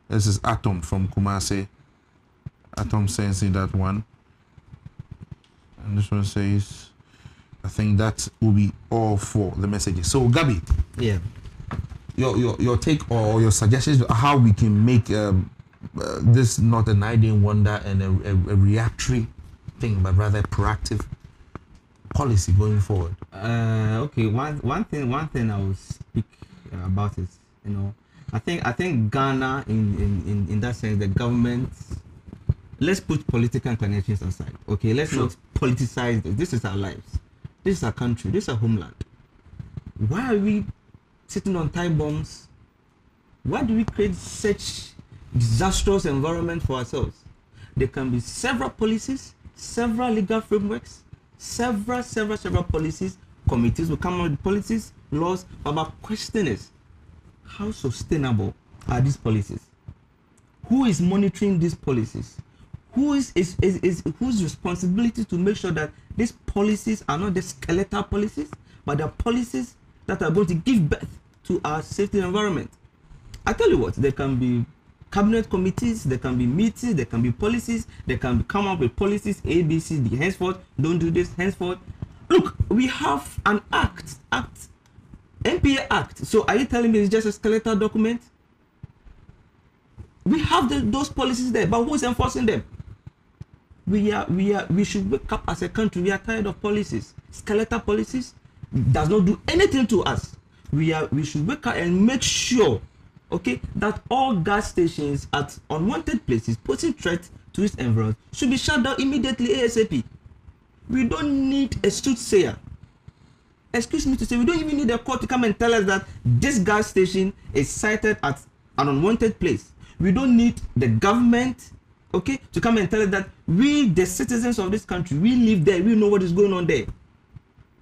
S1: This is Atom from Kumasi. Atom sensing that one. And this one says, I think that will be all for the messages. So, Gabi, your take or your suggestions how we can make this not an idea wonder and a reactory thing, but rather proactive policy going forward.
S12: Okay, one thing I will speak about is, I think Ghana in that sense, the government. Let's put political inclinations aside. Okay, let's not politicize this. This is our lives. This is our country. This is our homeland. Why are we sitting on time bombs? Why do we create such disastrous environment for ourselves? There can be several policies, several legal frameworks, several policies, committees will come up with policies, laws. But my question is, how sustainable are these policies? Who is monitoring these policies? Whose responsibility to make sure that these policies are not the skeletal policies, but the policies that are going to give birth to our safety environment? I tell you what, there can be cabinet committees, there can be meetings, there can be policies, they can come up with policies A, B, C, D. Henceforth, don't do this. Henceforth, look, we have an act, NPA Act. So are you telling me it's just a skeletal document? We have those policies there, but who's enforcing them? We should wake up as a country. We are tired of policies. Skeletal policies does not do anything to us. We should wake up and make sure, okay, that all gas stations at unwanted places posing threat to its environs should be shut down immediately, ASAP. We don't need a soothsayer. Excuse me to say, we don't even need a court to come and tell us that this gas station is sited at an unwanted place. We don't need the government, okay, to come and tell us that we, the citizens of this country, we live there, we know what is going on there.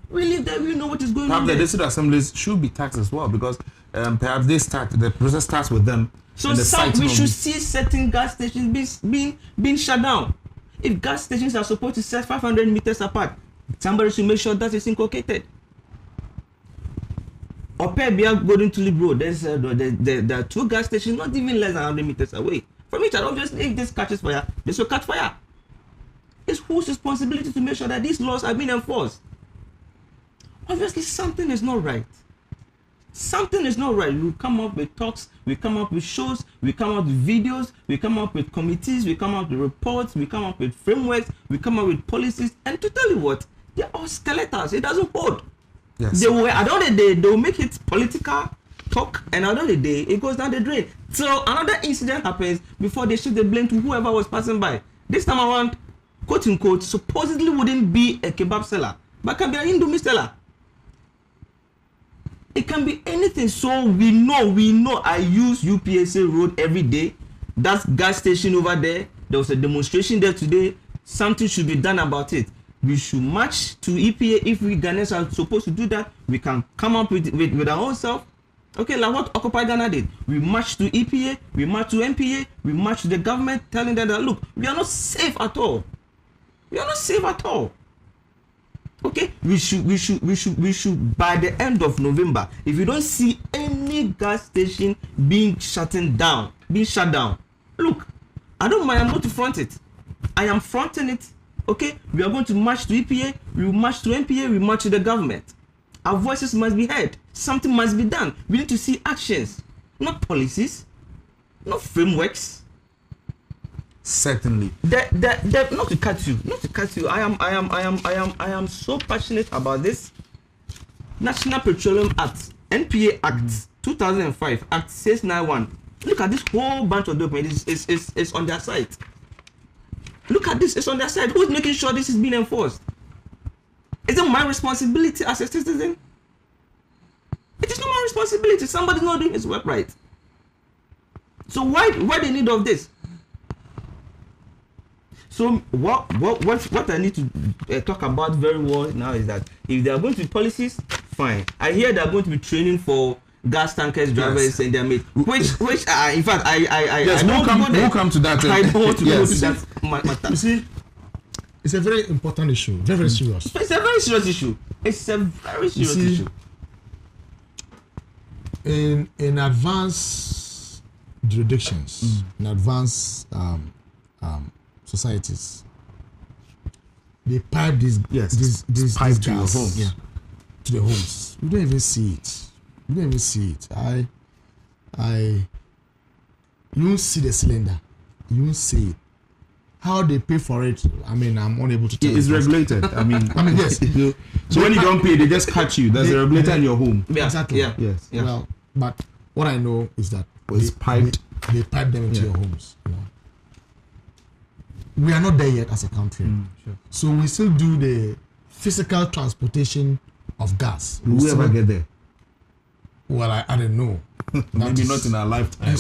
S12: We live there, we know what is going on there.
S1: The district assemblies should be taxed as well, because perhaps the process starts with them.
S12: So we should see certain gas stations being shut down. If gas stations are supposed to set 500 meters apart, somebody should make sure that is inculcated. Opebia Golden Tulip Road, there are two gas stations not even less than 100 meters away from each other. Obviously, if this catches fire, this will catch fire. It's whose responsibility to make sure that these laws are being enforced? Obviously, something is not right. Something is not right. We come up with talks, we come up with shows, we come up with videos, we come up with committees, we come up with reports, we come up with frameworks, we come up with policies, and to tell you what, they're all skeletons. It doesn't hold.
S1: Yes.
S12: At the end of the day, they will make it political talk, and at the end of the day, it goes down the drain. So another incident happens before they shift the blame to whoever was passing by. This time around, quote unquote, supposedly wouldn't be a kebab seller, but can be an Indomie seller. It can be anything. So we know. I use UPSA road every day. That gas station over there, there was a demonstration there today. Something should be done about it. We should march to EPA. If we Ghanaians are supposed to do that, we can come up with our own self. Okay, like what Occupy Ghana did. We march to EPA, we march to MPA, we march to the government, telling them that look, we are not safe at all. We are not safe at all. Okay, we should by the end of November, if you don't see any gas station being shut down, look, I don't mind, I'm going to front it. I am fronting it. Okay, we are going to march to EPA, we will march to MPA, we march to the government. Our voices must be heard. Something must be done. We need to see actions, not policies, not frameworks.
S1: Certainly.
S12: Not to cut you. I am so passionate about this. National Petroleum Act, NPA Act, 2005, Act 691. Look at this whole bunch of documents. It's on their site. Look at this. It's on their site. Who's making sure this is being enforced? Is it my responsibility as a citizen? It is not my responsibility. Somebody's not doing his work right. So why the need of this? So what I need to talk about very well now is that if there are going to be policies, fine. I hear they are going to be training for gas tankers drivers and their mates, which in fact
S1: yes, we'll come to that.
S12: I don't want to go to that.
S11: You see, it's a very important issue, very serious.
S12: It's a very serious issue. It's a very serious issue.
S11: In advanced jurisdictions, in advanced societies, they pipe these gas
S1: to your home.
S11: Yeah, to the homes. You don't even see it. You don't even see it. You don't see the cylinder. You don't see it. How they pay for it, I mean, I'm unable to tell.
S1: It's regulated. I mean,
S11: yes.
S1: So when you don't pay, they just catch you. There's a regulator in your home.
S12: Yeah.
S11: Exactly.
S12: Yeah.
S1: Yes.
S12: Yeah.
S11: Well, but what I know is that
S1: it's piped.
S11: They pipe them into your homes. You know. We are not there yet as a country,
S1: sure.
S11: So we still do the physical transportation of gas.
S1: Will we ever get there?
S11: Well, I don't know.
S1: Maybe not in our lifetime.
S11: And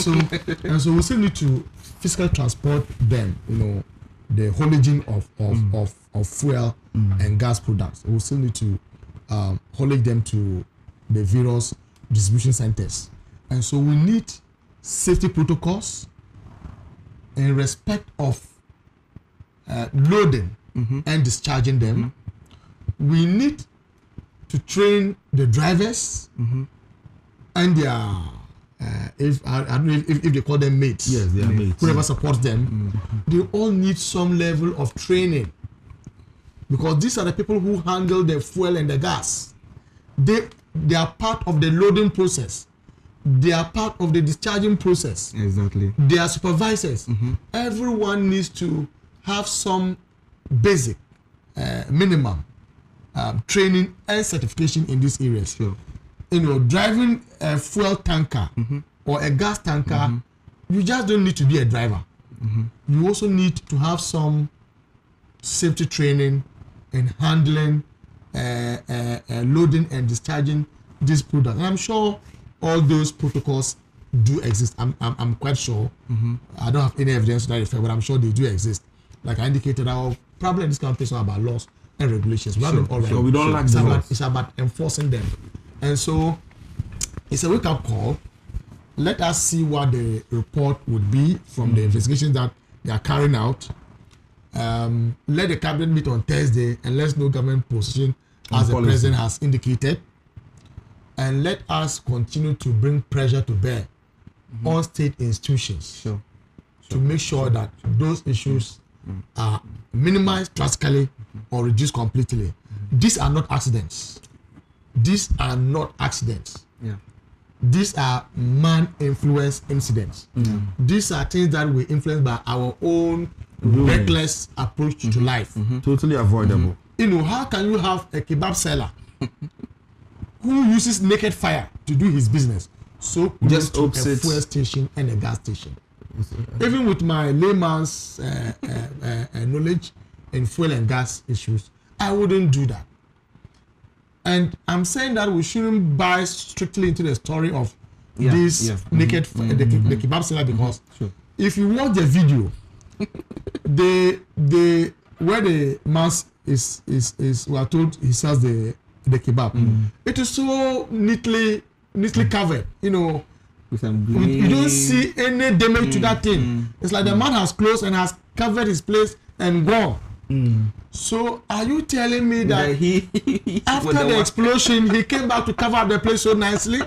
S11: so we still need to physically transport them. You know, the haulaging of fuel and gas products. We still need to haulage them to the various distribution centers. And so we need safety protocols in respect of loading and discharging them. We need to train the drivers and their if I don't know if they call them mates.
S1: Yes, they are mates.
S11: Whoever supports them, they all need some level of training, because these are the people who handle the fuel and the gas. They are part of the loading process. They are part of the discharging process.
S1: Exactly.
S11: They are supervisors. Everyone needs to have some basic minimum training and certification in these areas.
S1: Sure.
S11: You know, driving a fuel tanker or a gas tanker, you just don't need to be a driver. You also need to have some safety training in handling, loading and discharging these products. And I'm sure all those protocols do exist. I'm quite sure. I don't have any evidence to that effect, but I'm sure they do exist. Like I indicated, our problem in this country is not about laws and regulations. We have them already.
S1: So we don't like the laws.
S11: It's about enforcing them. And so it's a wake-up call. Let us see what the report would be from the investigation that they are carrying out. Let the cabinet meet on Thursday and let's know government position as the president has indicated. And let us continue to bring pressure to bear on state institutions to make sure that those issues are minimized drastically or reduced completely. These are not accidents. These are not accidents.
S12: Yeah.
S11: These are man-influenced incidents. These are things that were influenced by our own reckless approach to life.
S1: Totally avoidable.
S11: You know, how can you have a kebab seller who uses naked fire to do his business so close to a fuel station and a gas station? Even with my layman's knowledge in fuel and gas issues, I wouldn't do that. And I'm saying that we shouldn't buy strictly into the story of this naked the kebab seller, because if you watch the video, where the mass is we are told he sells the kebab. It is so neatly covered, you know. You don't see any damage to that thing. It's like the man has closed and has covered his place and gone. So are you telling me that after the explosion he came back to cover up the place so nicely?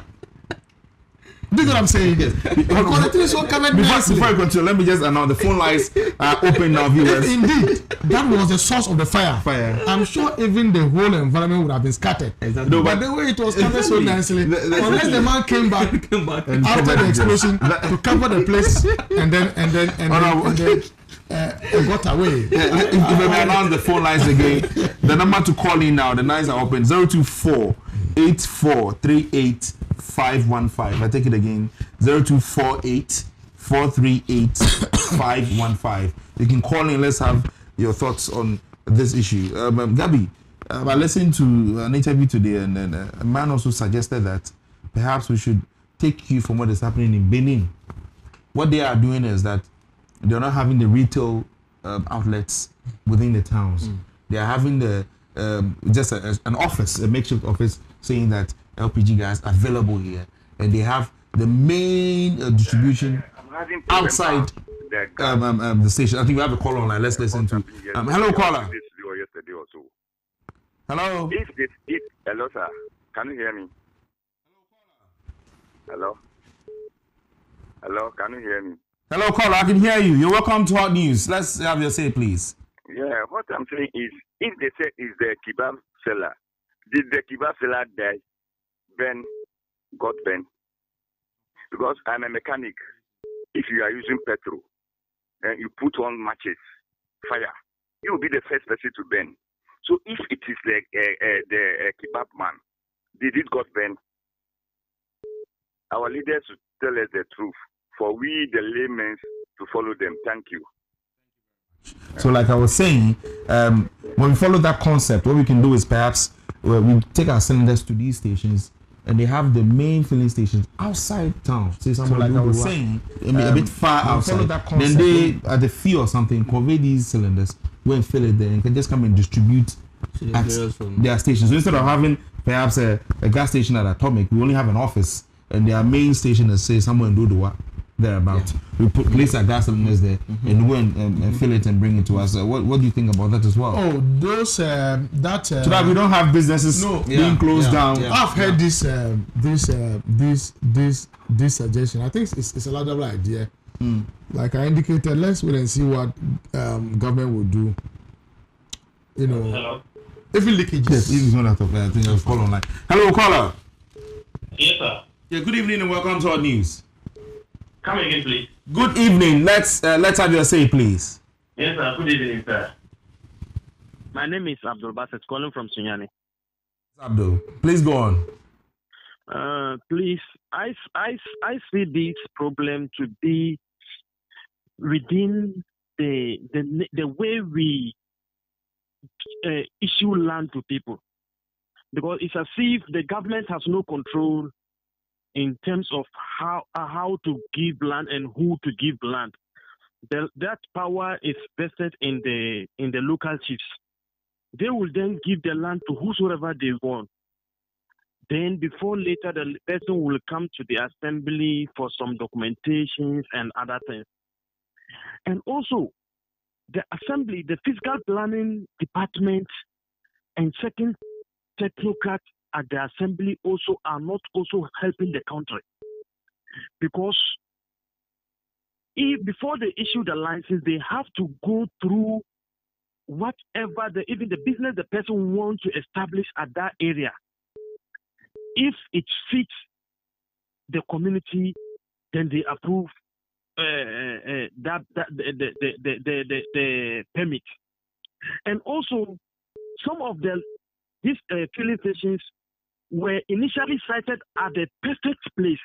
S11: Do you know what I'm saying? Yes. Because the thing is so covered nicely.
S1: Before I continue, let me just announce the phone lines are open now, viewers.
S11: Indeed, that was the source of the fire. I'm sure even the whole environment would have been scattered. Exactly. No, but the way it was covered so nicely, unless the man came back after the explosion to cover the place and then got away.
S1: If we may announce the phone lines again, the number to call in now, the lines are open 024-8438-515. I take it again, 0248-438-515. You can call in. Let's have your thoughts on this issue. Gabby, I listened to an interview today, and then a man also suggested that perhaps we should take cue from what is happening in Benin. What they are doing is that they're not having the retail outlets within the towns. They are having the just an office, a makeshift office, saying that LPG gas available here, and they have the main distribution outside the station. I think we have a caller online. Let's listen to. Hello, caller. Hello.
S13: Hello, sir. Can you hear me? Hello. Hello. Can you hear me?
S1: Hello, caller. I can hear you. You're welcome to Hot News. Let's have your say, please.
S13: Yeah. What I'm saying is, if they say is the kebab seller, did the kebab seller die? Ben got Ben. Because I'm a mechanic. If you are using petrol and you put on matches, fire, you will be the first person to burn. So if it is the kebab man, did it got Ben? Our leaders should tell us the truth, for we, the laymen, to follow them. Thank you.
S1: So like I was saying, when we follow that concept, what we can do is perhaps we take our cylinders to these stations, and they have the main filling stations outside town. Say something like I was saying, a bit far outside. Then they, at the fee or something, convey these cylinders, go and fill it there, and can just come and distribute at their stations. So instead of having perhaps a gas station at Atomic, we only have an office, and their main station is say somewhere in Dodowa, thereabout. We place our gas cylinders there and go and fill it and bring it to us. What do you think about that as well?
S11: Oh, those so
S1: that we don't have businesses being closed down.
S11: I've heard this suggestion. I think it's a laudable idea. Like I indicated, let's wait and see what government will do. You know, hello. If you leakages.
S1: Yes, if it's not out of I think I'll call online. Hello, caller.
S14: Yes, sir.
S1: Yeah, good evening and welcome to our news.
S14: Come again, please.
S1: Good evening. Let's have your say, please.
S14: Yes, sir. Good evening, sir.
S15: My name is Abdul Bassett, calling from Sunyani.
S1: Abdul, please go on.
S15: Please, I see this problem to be within the way we issue land to people, because it's as if the government has no control in terms of how to give land and who to give land. That power is vested in the local chiefs. They will then give the land to whosoever they want. Then before later, the person will come to the assembly for some documentations and other things. And also, the assembly, the fiscal planning department, and certain technocrats at the assembly also are not also helping the country, because if before they issue the license, they have to go through whatever even the business the person wants to establish at that area. If it fits the community, then they approve the permit. And also, some of these filling stations were initially cited at the perfect place,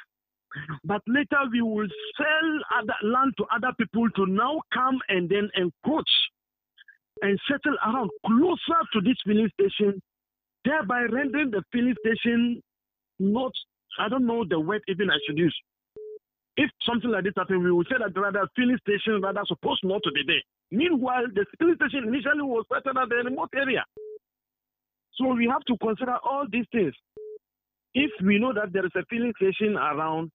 S15: but later we will sell other land to other people to now come and then encroach and settle around closer to this filling station, thereby rendering the filling station not, I don't know the word even I should use, if something like this happens, we will say that rather filling station rather supposed not to be there. Meanwhile, the filling station initially was better at the remote area. So we have to consider all these things. If we know that there is a filling station around,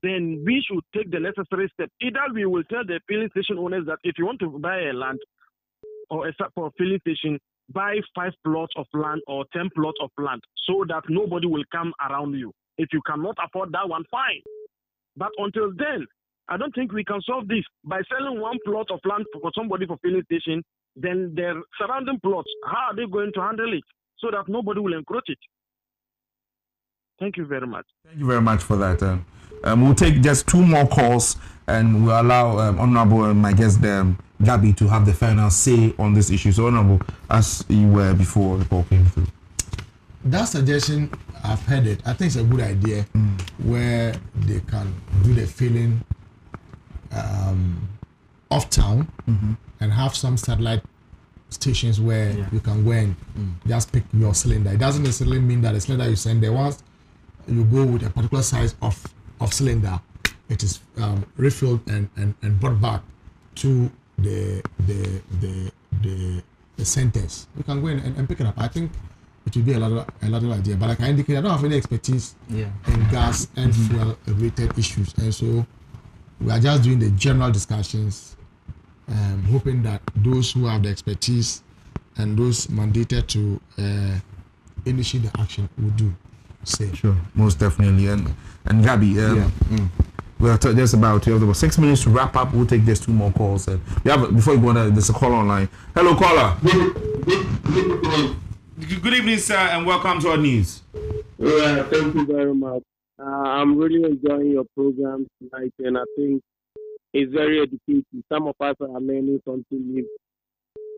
S15: then we should take the necessary step. Either we will tell the filling station owners that if you want to buy a land or a for a filling station, buy 5 plots of land or 10 plots of land so that nobody will come around you. If you cannot afford that one, fine. But until then, I don't think we can solve this by selling 1 plot of land for somebody for filling station. Then their surrounding plots, how are they going to handle it so that nobody will encroach it? Thank you very much.
S1: Thank you very much for that. We'll take just 2 more calls and we'll allow Honorable and my guest Gabby to have the final say on this issue. So Honorable, as you were before the call came through.
S11: That suggestion, I've heard it. I think it's a good idea where they can do the filling off town and have some satellite stations where you can go and just pick your cylinder. It doesn't necessarily mean that the cylinder you send there, once you go with a particular size of cylinder, it is refilled and brought back to the centers. You can go in and pick it up. I think it will be a lot of idea. But like I indicated, I don't have any expertise in gas and fuel related issues, and so we are just doing the general discussions, hoping that those who have the expertise and those mandated to initiate the action will do.
S1: Sure, most definitely. And Gabby, we're just about 6 minutes to wrap up. We'll take just 2 more calls. Before you go on, there's a caller online. Hello, caller. Good evening, sir, and welcome to our news.
S16: Thank you very much. I'm really enjoying your program tonight, and I think it's very educative. Some of us are learning something new.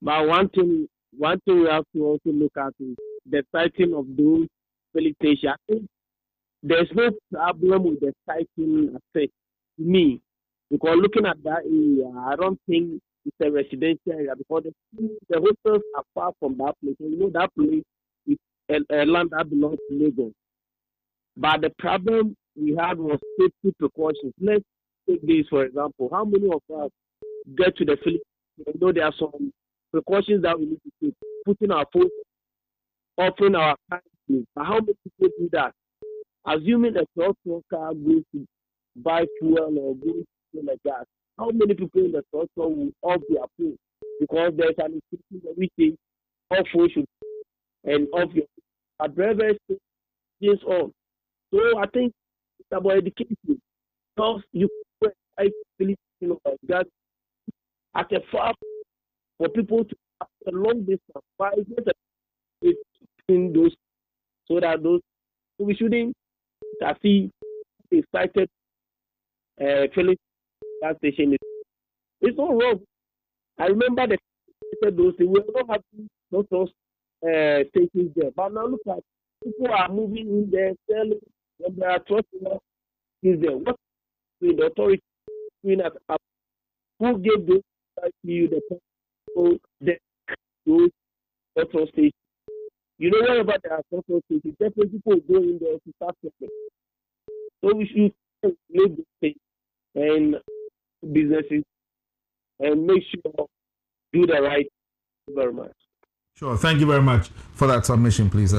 S16: But one thing we have to also look at is the sighting of those facilitation. I think there's no problem with the sighting aspect to me, because looking at that area, I don't think it's a residential area, because the hotels are far from that place. And you know that place is a land that belongs to Legon. But the problem we had was safety precautions. Let's take this for example. How many of us get to the Philippines? You know, there are some precautions that we need to take. Putting our phone, offering our kindness. But how many people do that? Assuming a truck car goes to buy fuel or goes to like gas, how many people in the truck will off their phone? Because there's an institution that we think off phone should and off your phone. Drivers things on. So I think it's about education. Because you like that at a far for people to have a long distance, but it's in those so that those we shouldn't see excited filling gas station. It's not wrong. I remember those we were not having those stations there, but now look at people are moving in there, selling, and there are trusting is there. What with the authority who gave those you the those petrol stations? You know wherever there are petrol stations, definitely people go in there to start selling. So we should make this thing and businesses and make sure do the right. Thank you very much.
S1: Sure, thank you very much for that submission, please,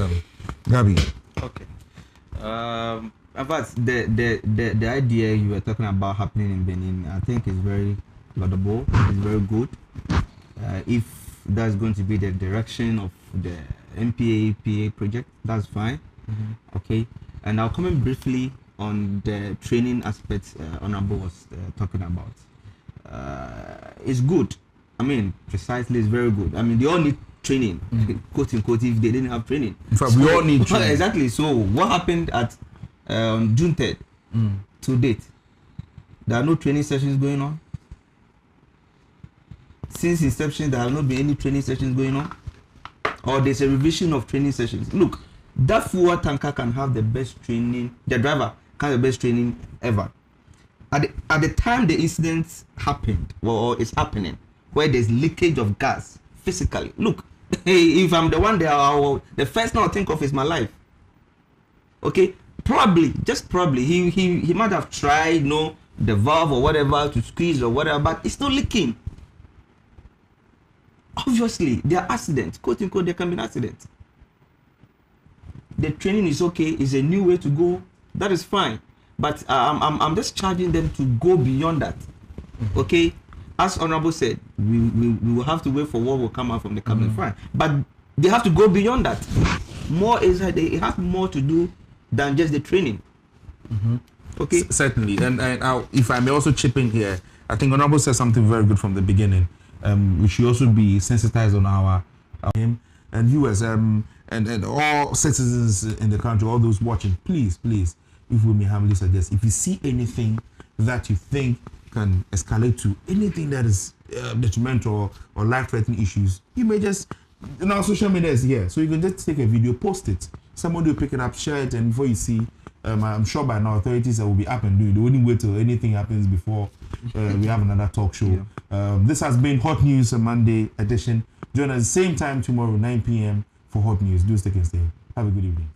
S1: Gabby.
S12: Okay. In fact, the idea you were talking about happening in Benin, I think is very laudable. It's very good. If that's going to be the direction of the MPA project, that's fine. Okay. And I'll comment briefly on the training aspects Honorable was talking about. It's good. I mean, precisely, it's very good. I mean, they all need training, quote unquote, if they didn't have training.
S1: In fact, we all need training.
S12: Exactly. So, what happened at June 3rd to date? There are no training sessions going on. Since inception, there have not been any training sessions going on, or there's a revision of training sessions. Look, that fuel tanker can have the best training. The driver can have the best training ever. At the time the incident happened, or is happening, where there's leakage of gas physically. Look, if I'm the one there, the first thing I'll think of is my life. Okay, probably, just probably, he might have tried, the valve or whatever to squeeze or whatever, but it's not leaking. Obviously, there are accidents, quote unquote, there can be an accident. The training is okay, it's a new way to go, that is fine. But I'm just charging them to go beyond that. Okay? As Honorable said, we will have to wait for what will come out from the cabinet, fine. But they have to go beyond that. More is that they have more to do than just the training. Okay?
S1: Certainly. And if I may also chip in here, I think Honorable said something very good from the beginning. We should also be sensitized on our and viewers and all citizens in the country, all those watching, please, if we may humbly suggest, if you see anything that you think can escalate to anything that is detrimental or life-threatening issues, you may just, social media is here, so you can just take a video, post it. Somebody will pick it up, share it, and before you see, I'm sure by now authorities will be up and doing. They wouldn't wait till anything happens before we have another talk show. This has been Hot News, a Monday edition. Join us at the same time tomorrow, 9 p.m. for Hot News. Do stick and stay. Have a good evening.